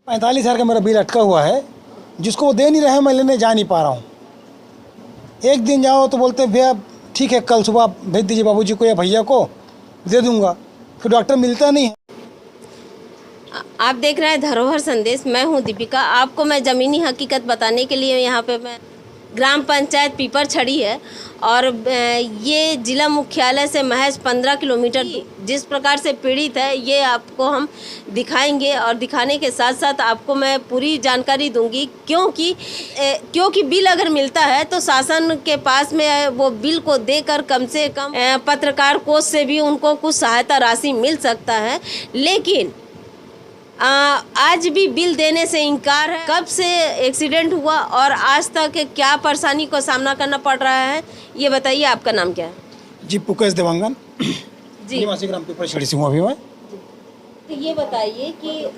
45,000 का मेरा बिल अटका हुआ है, जिसको वो दे नहीं रहे, मैं लेने जा नहीं पा रहा हूँ। एक दिन जाओ तो बोलते हैं भैया ठीक है कल सुबह भेज दीजिए बाबूजी को या भैया को, दे दूँगा। फिर डॉक्टर मिलता नहीं है। आप देख रहे हैं धरोहर संदेश। मैं हूं दीपिका। आपको मैं ज़मीनी हकीकत बताने के लिए यहाँ पे मैं ग्राम पंचायत पीपर छड़ी है और ये ज़िला मुख्यालय से महज 15 किलोमीटर जिस प्रकार से पीड़ित है ये आपको हम दिखाएंगे और दिखाने के साथ साथ आपको मैं पूरी जानकारी दूंगी, क्योंकि बिल अगर मिलता है तो शासन के पास में वो बिल को देकर कम से कम पत्रकार कोष से भी उनको कुछ सहायता राशि मिल सकता है, लेकिन आज भी बिल देने से इनकार है। कब से एक्सीडेंट हुआ और आज तक क्या परेशानी को सामना करना पड़ रहा है ये बताइए। आपका नाम क्या है? जी पुकेश देवांगन जी, निवासी ग्राम पीपर छड़ी से हूँ अभी मैं। तो ये बताइए कि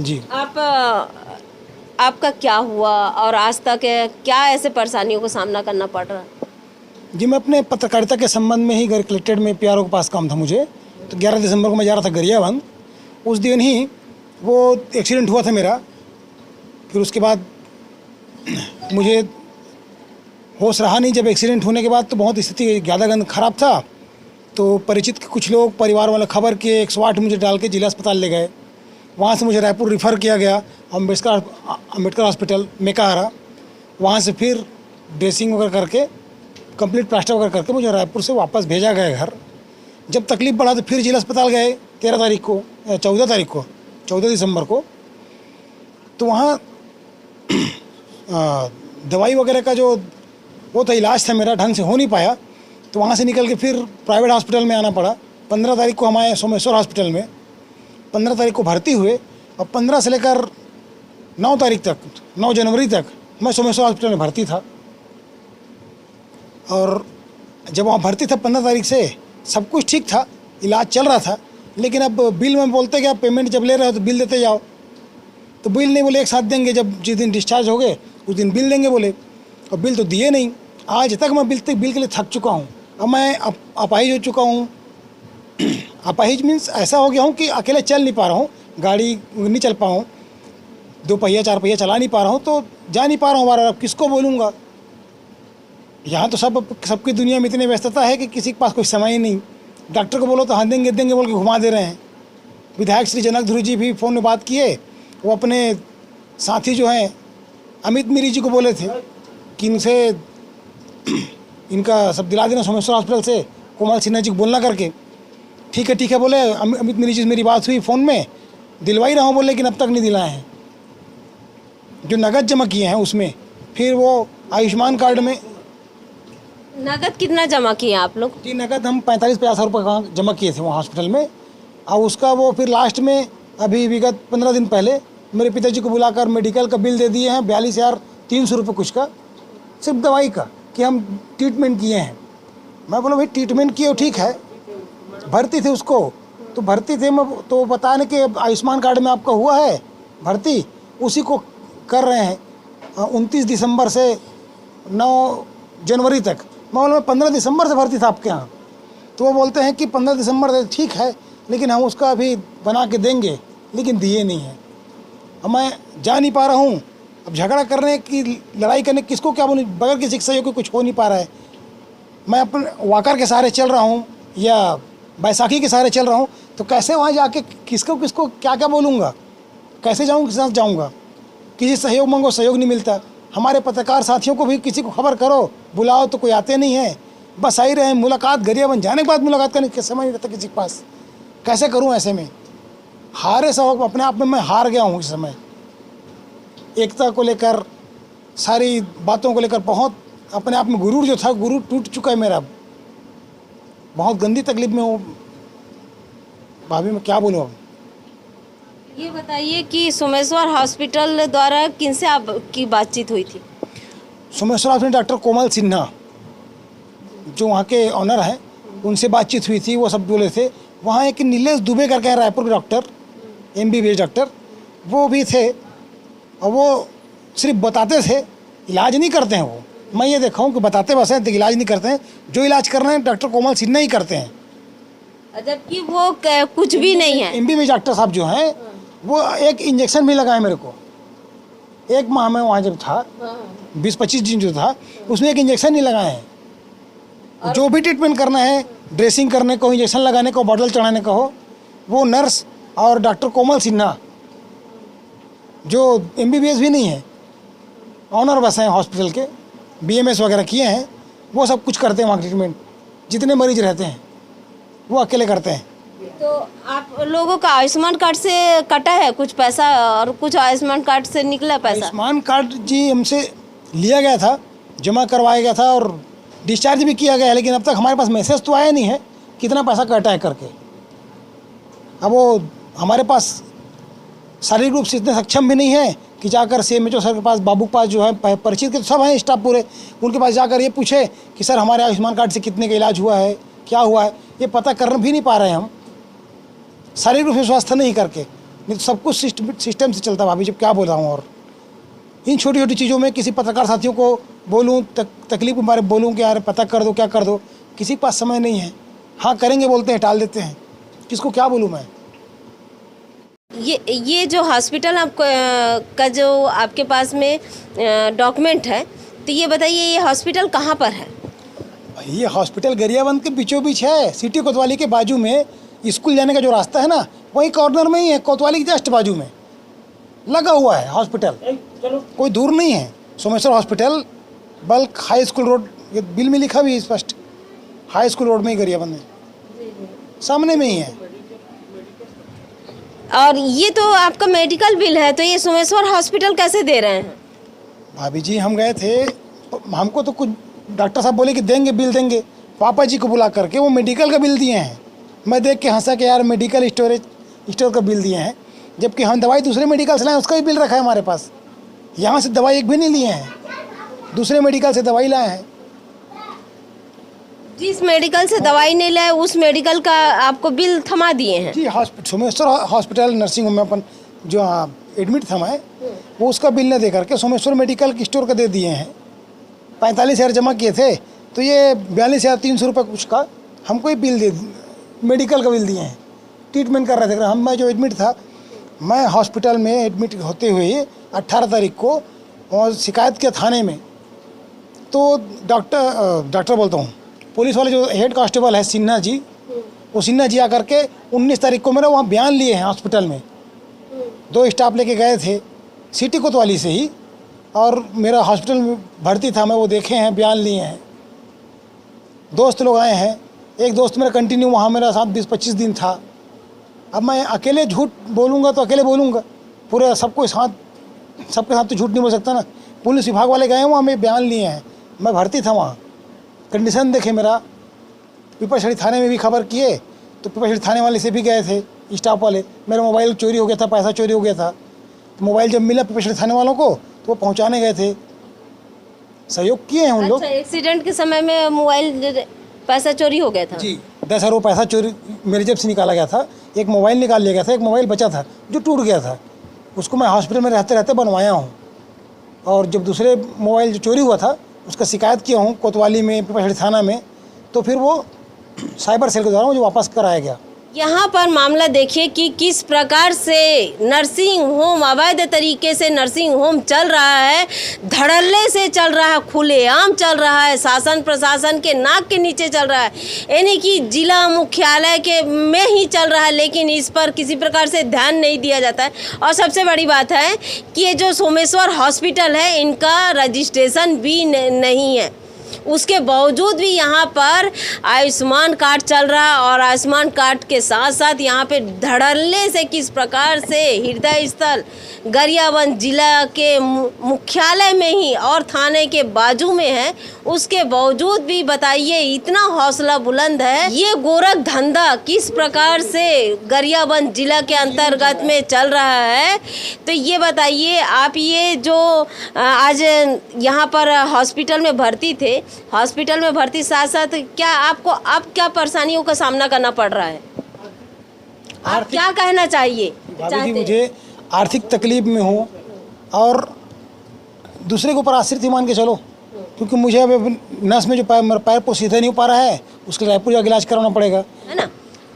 जी आपका क्या हुआ और आज तक क्या ऐसे परेशानियों को सामना करना पड़ रहा है? जी मैं अपने पत्रकारिता के संबंध में ही घर कलेक्टेड में पीआरओ के पास काम था मुझे। तो 11 दिसंबर को मैं जा रहा था गरियाबंद, उस दिन ही वो एक्सीडेंट हुआ था मेरा। फिर उसके बाद मुझे होश रहा नहीं। जब एक्सीडेंट होने के बाद तो बहुत स्थिति ज़्यादा ख़राब था। तो परिचित के कुछ लोग परिवार वाले खबर किए, 108 मुझे डाल के जिला अस्पताल ले गए। वहाँ से मुझे रायपुर रिफ़र किया गया अम्बेडकर हॉस्पिटल मेकाहारा। वहाँ से फिर ड्रेसिंग वगैरह करके कंप्लीट प्लास्टर वगैरह करके मुझे रायपुर से वापस भेजा गया घर। जब तकलीफ़ बढ़ा तो फिर जिला अस्पताल गए 14 दिसंबर को। तो वहाँ दवाई वगैरह का जो वो था, इलाज था मेरा ढंग से हो नहीं पाया। तो वहाँ से निकल के फिर प्राइवेट हॉस्पिटल में आना पड़ा। 15 तारीख को हम आए सोमेश्वर हॉस्पिटल में। 15 तारीख को भर्ती हुए और 15 से लेकर 9 तारीख तक, 9 जनवरी तक मैं सोमेश्वर हॉस्पिटल में भर्ती था। और जब वहाँ भर्ती था 15 तारीख से सब कुछ ठीक था, इलाज चल रहा था। लेकिन अब बिल में बोलते कि आप पेमेंट जब ले रहे हो तो बिल देते जाओ। तो बिल नहीं बोले एक साथ देंगे, जब जिस दिन डिस्चार्ज हो गए उस दिन बिल देंगे बोले, और बिल तो दिए नहीं। आज तक मैं बिल के लिए थक चुका हूँ। अब मैं अपाहिज हो चुका हूँ। अपाहिज मीन्स ऐसा हो गया हूँ कि अकेले चल नहीं पा रहा हूँ, गाड़ी नहीं चल पाऊँ, 2 पहिया 4 पहिया चला नहीं पा रहा हूँ, तो जा नहीं पा रहा हूँ बार। अब किसको बोलूँगा? यहाँ तो सबकी दुनिया में इतनी व्यस्तता है कि किसी के पास कोई समय ही नहीं। डॉक्टर को बोलो तो हाँ देंगे बोल के घुमा दे रहे हैं। विधायक श्री जनक ध्रुव जी भी फ़ोन में बात किए। वो अपने साथी जो हैं अमित मीरी जी को बोले थे कि इनसे इनका सब दिला देना सोमेश्वर हॉस्पिटल से, कोमल सिन्हा जी को बोलना करके। ठीक है बोले। अमित मीरी जी से मेरी बात हुई फ़ोन में, दिलवा ही रहा हूँ बोले, लेकिन अब तक नहीं दिलाए हैं। जो नगद जमा किए हैं उसमें फिर वो आयुष्मान कार्ड में नगद कितना जमा किए आप लोग? जी नगद हम 45-50 रुपये जमा किए थे वहाँ हॉस्पिटल में। और उसका वो फिर लास्ट में अभी विगत 15 दिन पहले मेरे पिताजी को बुलाकर मेडिकल का बिल दे दिए हैं 42,300 रुपये कुछ का, सिर्फ दवाई का, कि हम ट्रीटमेंट किए हैं। मैं बोला भाई ट्रीटमेंट किए ठीक है, भर्ती थे उसको तो भर्ती थे, मैं तो बताने कि आयुष्मान कार्ड में आपका हुआ है भर्ती, उसी को कर रहे हैं 29 दिसंबर से 9 जनवरी तक। मैं बोला मैं 15 दिसंबर से भर्ती था आपके यहाँ। तो वो बोलते हैं कि 15 दिसंबर से ठीक है, लेकिन हम उसका अभी बना के देंगे, लेकिन दिए नहीं हैं। अब मैं जा नहीं पा रहा हूँ। अब झगड़ा करने की, लड़ाई करने किसको क्या बोलूँ, बगैर किसी सहयोग के कुछ हो नहीं पा रहा है। मैं अपने वाकर के सहारे चल रहा हूँ या बैसाखी के सहारे चल रहा हूँ, तो कैसे वहाँ जाके किसको क्या बोलूँगा, कैसे जाऊँ, किसी साथ जाऊँगा? किसी सहयोग मांगो, सहयोग नहीं मिलता। हमारे पत्रकार साथियों को भी किसी को खबर करो, बुलाओ तो कोई आते नहीं है। बस आई रहे मुलाकात, गरियाबंद जाने के बाद मुलाकात करने का समय नहीं रहता किसी के पास। कैसे करूं ऐसे में? हारे सा हो, अपने आप में मैं हार गया हूं इस समय। एकता को लेकर, सारी बातों को लेकर बहुत अपने आप में गुरूर जो था, गुरूर टूट चुका है मेरा। बहुत गंदी तकलीफ में हूँ भाभी, मैं क्या बोलूँ अब। ये बताइए कि सोमेश्वर हॉस्पिटल द्वारा किनसे आपकी बातचीत हुई थी? सोमेश्वर हॉस्पिटल डॉक्टर कोमल सिन्हा जो वहाँ के ऑनर हैं, उनसे बातचीत हुई थी। वो सब बोले थे। वहाँ एक नीलेश दुबे करके हैं रायपुर के डॉक्टर, MBBS डॉक्टर, वो भी थे। और वो सिर्फ बताते थे, इलाज नहीं करते हैं। वो मैं ये देखा हूँ कि बताते बस हैं, तो इलाज नहीं करते हैं। जो इलाज कर रहे हैं डॉक्टर कोमल सिन्हा ही करते हैं, जबकि वो कुछ भी नहीं है। MBBS डॉक्टर साहब जो हैं वो एक इंजेक्शन भी लगाए मेरे को, 1 माह में वहाँ जब था 20-25 दिन जो था उसमें एक इंजेक्शन नहीं लगाए हैं। जो भी ट्रीटमेंट करना है, ड्रेसिंग करने को, इंजेक्शन लगाने को, बॉटल चढ़ाने को हो, वो नर्स और डॉक्टर कोमल सिन्हा जो MBBS भी नहीं है, ऑनर बस हैं हॉस्पिटल के, BMS वगैरह किए हैं, वो सब कुछ करते हैं वहाँ ट्रीटमेंट। जितने मरीज रहते हैं वो अकेले करते हैं। तो आप लोगों का आयुष्मान कार्ड से कटा है कुछ पैसा और कुछ आयुष्मान कार्ड से निकला पैसा? आयुष्मान कार्ड जी हमसे लिया गया था, जमा करवाया गया था और डिस्चार्ज भी किया गया है, लेकिन अब तक हमारे पास मैसेज तो आया नहीं है कितना पैसा कटा है करके। अब वो हमारे पास शारीरिक रूप से इतने सक्षम भी नहीं है कि जाकर CMHO सर के पास, बाबू के पास जो है परिचित के तो सब हैं स्टाफ पूरे, उनके पास जाकर ये पूछे कि सर हमारे आयुष्मान कार्ड से कितने का इलाज हुआ है, क्या हुआ है, ये पता कर भी नहीं पा रहे हैं हम, शारीरिक रूप से स्वास्थ्य नहीं करके। नहीं तो सब कुछ सिस्टम से चलता भाभी, जब क्या बोल रहा हूँ। और इन छोटी छोटी चीज़ों में किसी पत्रकार साथियों को बोलूँ, तकलीफ के बारे में बोलूँ कि यार पता कर दो, क्या कर दो, किसी के पास समय नहीं है। हाँ करेंगे बोलते हैं, टाल देते हैं, किसको क्या बोलूँ मैं। ये जो हॉस्पिटल आपको का जो आपके पास में डॉक्यूमेंट है, तो ये बताइए ये हॉस्पिटल कहाँ पर है? ये हॉस्पिटल गरियाबंद के बीचों बीच है, सिटी कोतवाली के बाजू में। स्कूल जाने का जो रास्ता है ना, वहीं कॉर्नर में ही है, कोतवाली के जस्ट बाजू में लगा हुआ है हॉस्पिटल, कोई दूर नहीं है। Someshwar hospital, bulk high school road, ये बिल में लिखा भी है स्पष्ट, हाई स्कूल रोड में ही गरियाबंद में, सामने में ही है। और ये तो आपका मेडिकल बिल है, तो ये सोमेश्वर हॉस्पिटल कैसे दे रहे हैं? भाभी जी हम गए थे, हमको तो कुछ डॉक्टर साहब बोले कि देंगे, बिल देंगे, पापा जी को बुला करके वो मेडिकल का बिल दिए हैं। मैं देख के हंसा कि यार मेडिकल स्टोर का बिल दिए हैं, जबकि हम दवाई दूसरे मेडिकल से लाए, उसका भी बिल रखा है हमारे पास। यहाँ से दवाई एक भी नहीं लिए हैं, दूसरे मेडिकल से दवाई लाए हैं। जिस मेडिकल से दवाई नहीं लाए उस मेडिकल का आपको बिल थमा दिए हैं? जी सोमेश्वर हॉस्पिटल नर्सिंग होम में अपन जो एडमिट था मैं, वो उसका बिल न दे करके सोमेश्वर मेडिकल स्टोर का दे दिए हैं। 45,000 जमा किए थे, तो ये 42,300 रुपये कुछ का हमको ही बिल दे, मेडिकल का बिल दिए हैं। ट्रीटमेंट कर रहे थे मैं जो एडमिट था, मैं हॉस्पिटल में एडमिट होते हुए 18 तारीख को और शिकायत किया थाने में। तो डॉक्टर बोलता हूँ, पुलिस वाले जो हेड कांस्टेबल है सिन्हा जी, वो सिन्हा जी आकर के 19 तारीख को मेरा वहाँ बयान लिए हैं हॉस्पिटल में। 2 स्टाफ लेके गए थे सिटी कोतवाली से ही, और मेरा हॉस्पिटल में भर्ती था मैं, वो देखे हैं, बयान लिए हैं। दोस्त लोग आए हैं, एक दोस्त मेरा कंटिन्यू वहाँ मेरा साथ 20-25 दिन था। अब मैं अकेले झूठ बोलूँगा तो अकेले बोलूँगा, पूरे सबके साथ तो झूठ नहीं बोल सकता ना। पुलिस विभाग वाले गए हैं वहाँ, मैं बयान लिए हैं, मैं भर्ती था वहाँ। कंडीशन देखे मेरा, पिपरछड़ी थाने में भी खबर किए, तो पिपरछड़ी थाने वाले से भी गए थे स्टाफ वाले। मेरा मोबाइल चोरी हो गया था, पैसा चोरी हो गया था, तो मोबाइल जब मिला पिपरछड़ी थाने वालों को तो वो पहुँचाने गए थे, सहयोग किए हैं उन लोग। अच्छा, एक्सीडेंट के समय में मोबाइल पैसा चोरी हो गया था? जी, 10,000 रुपये पैसा चोरी मेरे जेब से निकाला गया था। एक मोबाइल निकाल लिया गया था, एक मोबाइल बचा था जो टूट गया था, उसको मैं हॉस्पिटल में रहते रहते बनवाया हूँ। और जब दूसरे मोबाइल जो चोरी हुआ था उसका शिकायत किया हूँ कोतवाली में, पिपरछड़ी थाना में, तो फिर वो साइबर सेल के द्वारा मुझे वापस कराया गया। यहाँ पर मामला देखिए कि किस प्रकार से नर्सिंग होम, अवैध तरीके से नर्सिंग होम चल रहा है, धड़ल्ले से चल रहा है, खुलेआम चल रहा है, शासन प्रशासन के नाक के नीचे चल रहा है, यानी कि जिला मुख्यालय के में ही चल रहा है, लेकिन इस पर किसी प्रकार से ध्यान नहीं दिया जाता है। और सबसे बड़ी बात है कि ये जो सोमेश्वर हॉस्पिटल है, इनका रजिस्ट्रेशन भी नहीं है, उसके बावजूद भी यहाँ पर आयुष्मान कार्ड चल रहा है। और आयुष्मान कार्ड के साथ साथ यहाँ पे धड़ल्ले से किस प्रकार से हृदय स्थल गरियाबंद जिला के मुख्यालय में ही और थाने के बाजू में है, उसके बावजूद भी बताइए इतना हौसला बुलंद है। ये गोरख धंधा किस प्रकार से गरियाबंद जिला के अंतर्गत में चल रहा है, तो ये बताइए आप। ये जो आज यहाँ पर हॉस्पिटल में भर्ती थे, हॉस्पिटल में भर्ती साथ साथ क्या आपको अब क्या परेशानियों का सामना करना पड़ रहा है? आप क्या कहना चाहिए? भाभी जी, मुझे आर्थिक तकलीफ में हूँ और दूसरे के ऊपर आश्रित ही मान के चलो, क्योंकि मुझे अब नस में जो मेरा पैर को सीधा नहीं हो पा रहा है, उसके लिए रायपुर जाकर इलाज कराना पड़ेगा, है ना।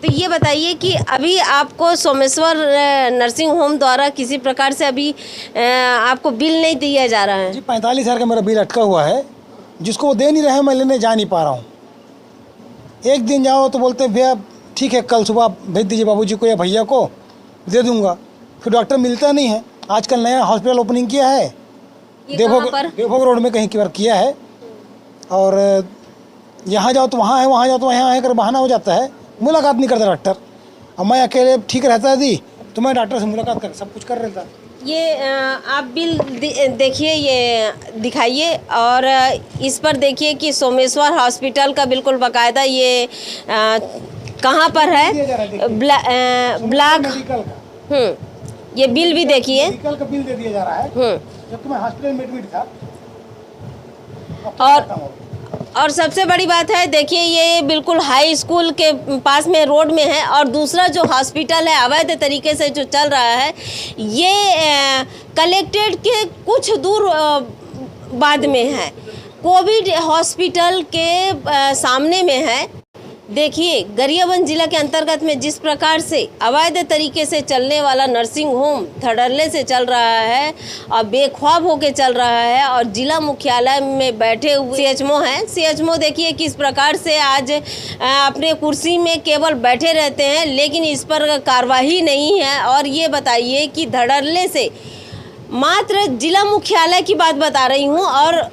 तो ये बताइए कि अभी आपको सोमेश्वर नर्सिंग होम द्वारा किसी प्रकार से अभी आपको बिल नहीं दिया जा रहा है? जी 45,000 का मेरा बिल अटका हुआ है, जिसको वो दे नहीं रहे हैं, मैं लेने जा नहीं पा रहा हूँ। एक दिन जाओ तो बोलते हैं भैया ठीक है कल सुबह भेज दीजिए बाबूजी को या भैया को, दे दूंगा। फिर डॉक्टर मिलता नहीं है। आजकल नया हॉस्पिटल ओपनिंग किया है, देवभोग रोड में कहीं की बार किया है, और यहाँ जाओ तो वहाँ है, वहाँ जाओ तो यहाँ है कर बहाना हो जाता है, मुलाकात नहीं करता डॉक्टर। अब मैं अकेले ठीक रहता दी तो मैं डॉक्टर से मुलाकात कर सब कुछ कर लेता। ये आप बिल देखिए, ये दिखाइए, और इस पर देखिए कि सोमेश्वर हॉस्पिटल का बिल्कुल बाकायदा ये कहाँ पर है, ब्लॉक। ये बिल भी देखिए, मेडिकल का बिल दे दिया जा रहा है, जबकि मैं हॉस्पिटल में एडमिट था। और सबसे बड़ी बात है, देखिए ये बिल्कुल हाई स्कूल के पास में रोड में है, और दूसरा जो हॉस्पिटल है अवैध तरीके से जो चल रहा है, ये कलेक्ट्रेट के कुछ दूर बाद में है, कोविड हॉस्पिटल के सामने में है। देखिए गरियाबंद जिला के अंतर्गत में जिस प्रकार से अवैध तरीके से चलने वाला नर्सिंग होम धड़ल्ले से चल रहा है और बेख्वाब होके चल रहा है, और जिला मुख्यालय में बैठे हुए सीएचएमओ हैं, सीएचएमओ देखिए किस प्रकार से आज अपने कुर्सी में केवल बैठे रहते हैं, लेकिन इस पर कार्रवाई नहीं है। और ये बताइए कि धड़ल्ले से, मात्र जिला मुख्यालय की बात बता रही हूँ, और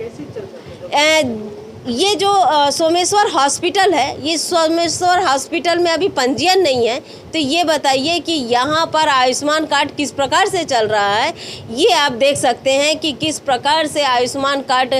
ये जो सोमेश्वर हॉस्पिटल है, ये सोमेश्वर हॉस्पिटल में अभी पंजीयन नहीं है। तो ये बताइए कि यहाँ पर आयुष्मान कार्ड किस प्रकार से चल रहा है, ये आप देख सकते हैं कि किस प्रकार से आयुष्मान कार्ड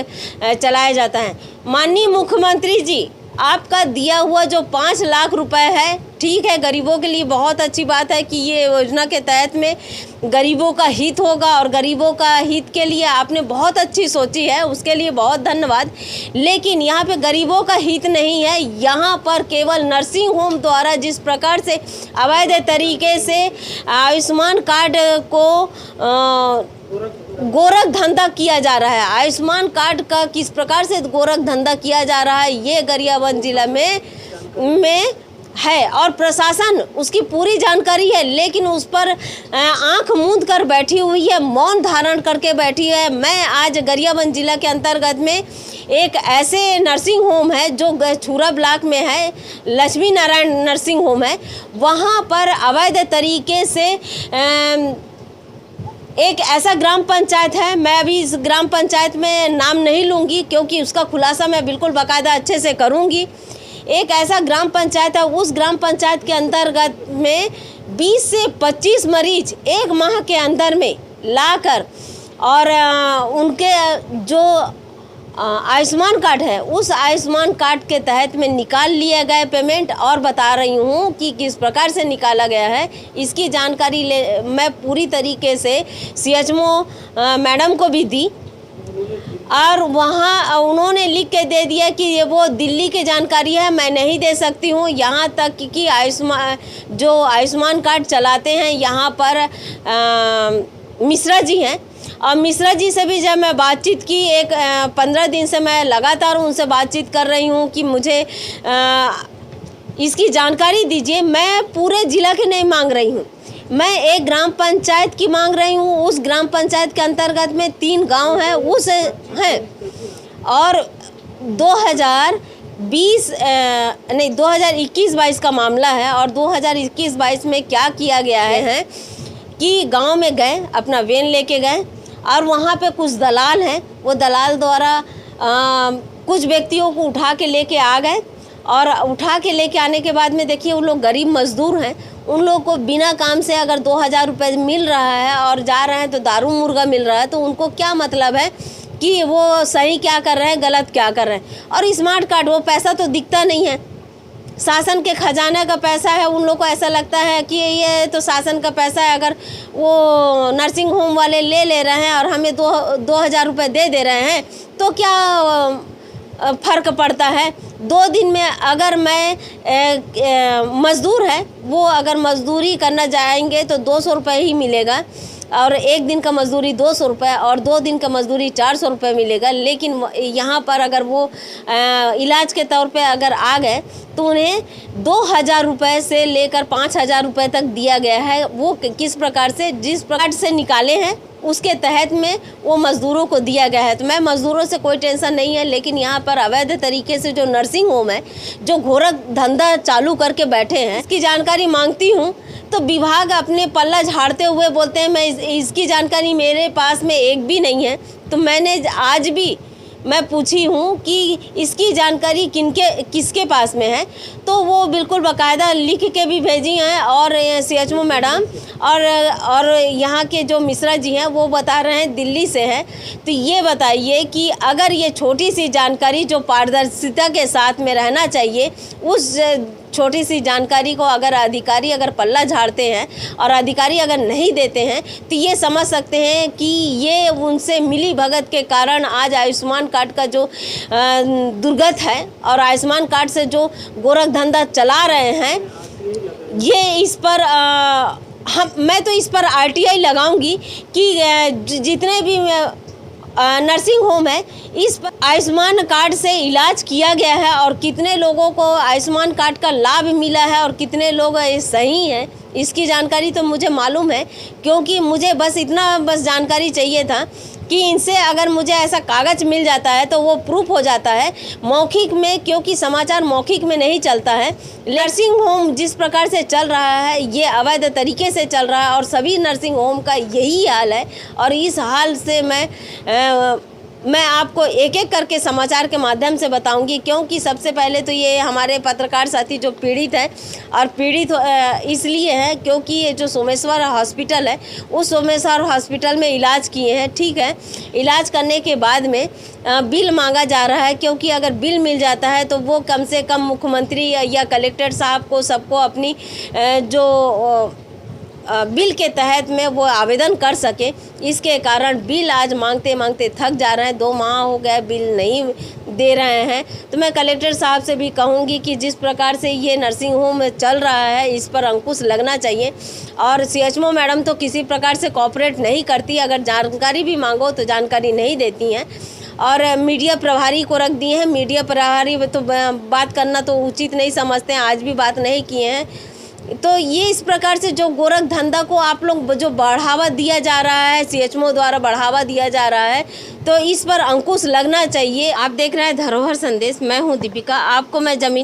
चलाया जाता है। माननीय मुख्यमंत्री जी, आपका दिया हुआ जो 5 लाख रुपए है, ठीक है, गरीबों के लिए बहुत अच्छी बात है कि ये योजना के तहत में गरीबों का हित होगा, और गरीबों का हित के लिए आपने बहुत अच्छी सोची है, उसके लिए बहुत धन्यवाद। लेकिन यहाँ पे गरीबों का हित नहीं है, यहाँ पर केवल नर्सिंग होम द्वारा जिस प्रकार से अवैध तरीके से आयुष्मान कार्ड को गोरख धंधा किया जा रहा है, आयुष्मान कार्ड का किस प्रकार से गोरख धंधा किया जा रहा है, ये गरियाबंद जिला में है, और प्रशासन उसकी पूरी जानकारी है, लेकिन उस पर आंख मूंद कर बैठी हुई है, मौन धारण करके बैठी है। मैं आज गरियाबंद जिला के अंतर्गत में एक ऐसे नर्सिंग होम है जो छूरा ब्लॉक में है, लक्ष्मी नारायण नर्सिंग होम है, वहाँ पर अवैध तरीके से एक ऐसा ग्राम पंचायत है, मैं अभी इस ग्राम पंचायत में नाम नहीं लूँगी क्योंकि उसका खुलासा मैं बिल्कुल बाकायदा अच्छे से करूँगी। एक ऐसा ग्राम पंचायत है, उस ग्राम पंचायत के अंतर्गत में 20 से 25 मरीज एक माह के अंदर में लाकर, और उनके जो आयुष्मान कार्ड है, उस आयुष्मान कार्ड के तहत में निकाल लिया गया पेमेंट, और बता रही हूँ कि किस प्रकार से निकाला गया है, इसकी जानकारी मैं पूरी तरीके से सीएचएमओ मैडम को भी दी, और वहाँ उन्होंने लिख के दे दिया कि ये वो दिल्ली की जानकारी है, मैं नहीं दे सकती हूँ। यहाँ तक कि आयुष्मान कार्ड चलाते हैं यहाँ पर मिश्रा जी हैं, और मिश्रा जी से भी जब मैं बातचीत की, एक 15 दिन से मैं लगातार उनसे बातचीत कर रही हूँ कि मुझे इसकी जानकारी दीजिए। मैं पूरे ज़िला के नहीं मांग रही हूँ, मैं एक ग्राम पंचायत की मांग रही हूँ। उस ग्राम पंचायत के अंतर्गत में 3 गांव हैं, उस हैं, और 2021-22 का मामला है, और 2021-22 में क्या किया गया है कि गांव में गए, अपना वैन लेके गए, और वहाँ पे कुछ दलाल हैं, वो दलाल द्वारा कुछ व्यक्तियों को उठा के लेके आ गए, और उठा के लेके आने के बाद में देखिए वो लोग गरीब मजदूर हैं, उन लोगों को बिना काम से अगर 2000 रुपये मिल रहा है और जा रहे हैं तो दारू मुर्गा मिल रहा है, तो उनको क्या मतलब है कि वो सही क्या कर रहे हैं, गलत क्या कर रहे हैं। और स्मार्ट कार्ड, वो पैसा तो दिखता नहीं है, शासन के खजाने का पैसा है, उन लोगों को ऐसा लगता है कि ये तो शासन का पैसा है, अगर वो नर्सिंग होम वाले ले रहे हैं और हमें 2000 रुपये दे रहे हैं तो क्या फ़र्क पड़ता है। 2 दिन में अगर मैं मज़दूर है, वो अगर मज़दूरी करना जाएंगे तो 200 रुपये ही मिलेगा, और एक दिन का मजदूरी 200 रुपये और 2 दिन का मजदूरी 400 रुपये मिलेगा। लेकिन यहाँ पर अगर वो इलाज के तौर पे अगर आ गए तो उन्हें 2000 रुपये से लेकर 5000 रुपये तक दिया गया है। वो किस प्रकार से, जिस प्रकार से निकाले हैं उसके तहत में वो मज़दूरों को दिया गया है। तो मैं मज़दूरों से कोई टेंशन नहीं है, लेकिन यहाँ पर अवैध तरीके से जो नर्सिंग होम है, जो घोरक धंधा चालू करके बैठे हैं, इसकी जानकारी मांगती हूँ तो विभाग अपने पल्ला झाड़ते हुए बोलते हैं मैं इसकी जानकारी मेरे पास में एक भी नहीं है। तो मैंने आज भी मैं पूछी हूँ कि इसकी जानकारी किसके पास में है, तो वो बिल्कुल बाकायदा लिख के भी भेजी हैं। और CHO मैडम और यहाँ के जो मिश्रा जी हैं वो बता रहे हैं दिल्ली से है। तो ये बताइए कि अगर ये छोटी सी जानकारी जो पारदर्शिता के साथ में रहना चाहिए, उस छोटी सी जानकारी को अगर अधिकारी अगर पल्ला झाड़ते हैं और अधिकारी अगर नहीं देते हैं तो ये समझ सकते हैं कि ये उनसे मिली भगत के कारण आज आयुष्मान कार्ड का जो दुर्गत है और आयुष्मान कार्ड से जो गोरख धंधा चला रहे हैं, ये इस पर मैं तो इस पर RTI लगाऊंगी कि जितने भी नर्सिंग होम है इस पर आयुष्मान कार्ड से इलाज किया गया है और कितने लोगों को आयुष्मान कार्ड का लाभ मिला है और कितने लोग सही हैं, इसकी जानकारी तो मुझे मालूम है। क्योंकि मुझे बस जानकारी चाहिए था कि इनसे अगर मुझे ऐसा कागज़ मिल जाता है तो वो प्रूफ हो जाता है मौखिक में, क्योंकि समाचार मौखिक में नहीं चलता है। नर्सिंग होम जिस प्रकार से चल रहा है ये अवैध तरीके से चल रहा है और सभी नर्सिंग होम का यही हाल है। और इस हाल से मैं आपको एक एक करके समाचार के माध्यम से बताऊंगी, क्योंकि सबसे पहले तो ये हमारे पत्रकार साथी जो पीड़ित है और पीड़ित इसलिए है क्योंकि ये जो सोमेश्वर हॉस्पिटल है उस सोमेश्वर हॉस्पिटल में इलाज किए हैं। ठीक है, इलाज करने के बाद में बिल मांगा जा रहा है, क्योंकि अगर बिल मिल जाता है तो वो कम से कम मुख्यमंत्री या कलेक्टर साहब को सबको अपनी जो बिल के तहत में वो आवेदन कर सके। इसके कारण बिल आज मांगते मांगते थक जा रहे हैं। 2 माह हो गए बिल नहीं दे रहे हैं। तो मैं कलेक्टर साहब से भी कहूँगी कि जिस प्रकार से ये नर्सिंग होम चल रहा है इस पर अंकुश लगना चाहिए। और CHO मैडम तो किसी प्रकार से कोऑपरेट नहीं करती, अगर जानकारी भी मांगो तो जानकारी नहीं देती हैं और मीडिया प्रभारी को रख दिए हैं। मीडिया प्रभारी तो बात करना तो उचित नहीं समझते हैं, आज भी बात नहीं किए हैं। तो ये इस प्रकार से जो गोरख धंधा को आप लोग जो बढ़ावा दिया जा रहा है, CHO द्वारा बढ़ावा दिया जा रहा है, तो इस पर अंकुश लगना चाहिए। आप देख रहे हैं धरोहर संदेश, मैं हूँ दीपिका। आपको मैं जमीन